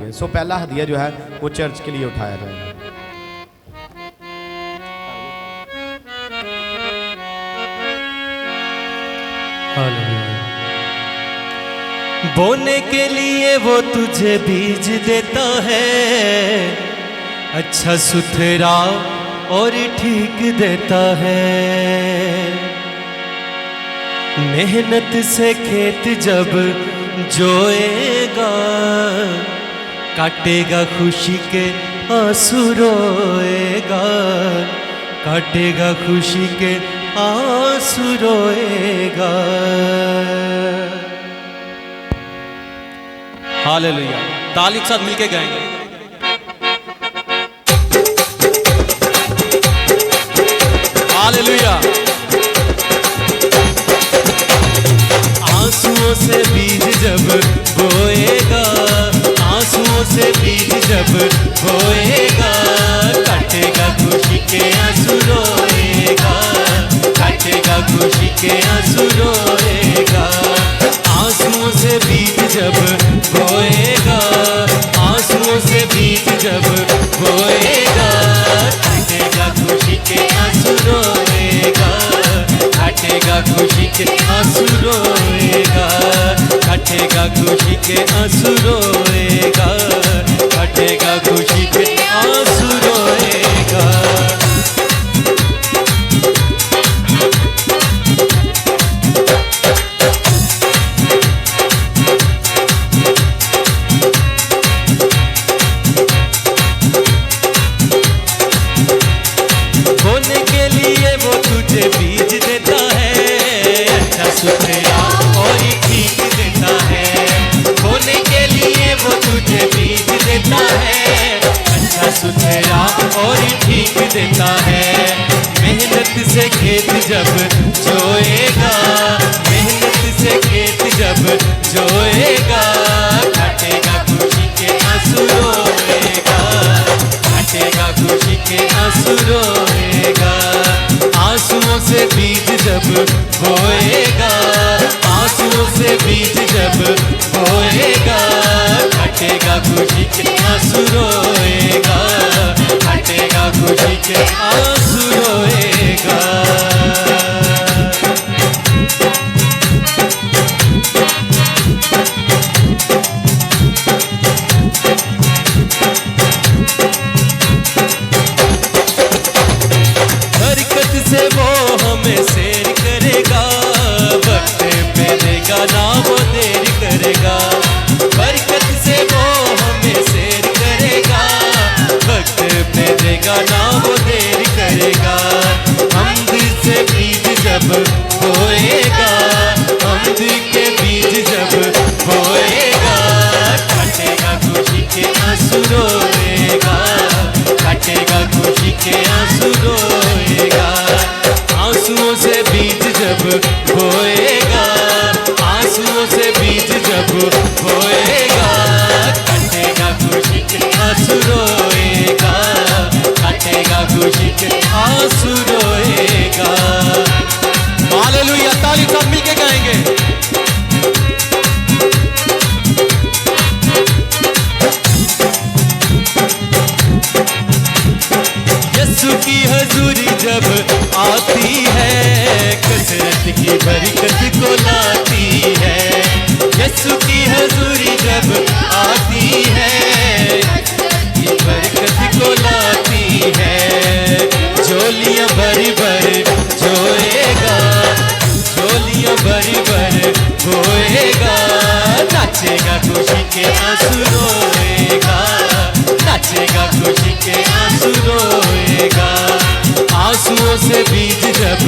सो पहला हदिया जो है वो चर्च के लिए उठाया जाएगा। बोने के लिए वो तुझे बीज देता है, अच्छा सुथरा और ठीक देता है। मेहनत से खेत जब जोएगा, काटेगा खुशी के आंसू रोएगा, काटेगा खुशी के आंसू रोएगा। हालेलुया। ताली के साथ मिलके गाएंगे। हालेलुया। आंसुओं से बीज जब बोएगा, आंसुओं से बीज जब बोएगा, काटेगा खुशी के आंसू रोएगा, काटेगा खुशी के आंसू रोएगा। आंसुओं से बीज जब बोएगा, आंसुओं से बीज जब बोएगा, काटेगा खुशी के आंसू रोएगा, काटेगा खुशी के आंसू रोएगा, काटेगा खुशी के आंसू रोएगा, काटेगा खुशी के आंसू रोएगा। बोने के लिए वो तुझे बीज देता है, अच्छा सुथरा और ठीक देता है। बोने के लिए वो तुझे बीज देता है, अच्छा सुथरा और ठीक देता है। मेहनत से खेत जब जोएगा, मेहनत से खेत जब जोएगा, काटेगा खुशी के आंसू रोएगा, काटेगा खुशी के आंसू रोएगा। आंसुओं से बीज जब बोएगा, आंसुओं से बीज जब बोएगा, काटेगा खुशी के आंसू रोएगा, काटेगा खुशी के आंसू रोएगा। बरकत से वो हमें शेर करेगा, वक्त पे देगा ना वो देर करेगा। बरकत से वो हमें शेर करेगा, वक्त पे देगा ना वो देर करेगा। हमद से बीज जब बोएगा, हमद के बीज जब बोएगा, काटेगा खुशी के आंसू रोएगा, काटेगा खुशी के आंसू रोएगा। आंसुओं से बीज जब बोएगा, आंसुओं से बीज जब बोएगा, काटेगा खुशी के आंसू रोएगा, काटेगा खुशी के आंसू रोएगा। हालेलुया। ताली सब मिलके गाएंगे। यीशु की हजूरी जब आती है, कसरत की बरकत को लाती है। यीशु की हजूरी जब आती है, ये बरकत को लाती है। झोलियां भरी भर जोएगा, झोलियां भरी भर बोएगा, नाचेगा खुशी के आंसू रोएगा, नाचेगा खुशी के आंसू रोएगा। आंसुओं से बीज जब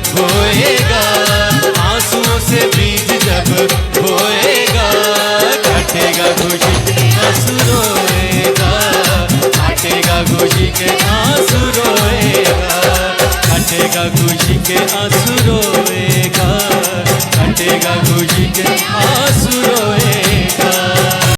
बोएगा, आंसुओं से बीज जब बोएगा, काटेगा खुशी के आंसू रोएगा, काटेगा खुशी के आंसू रोएगा, काटेगा खुशी के आंसू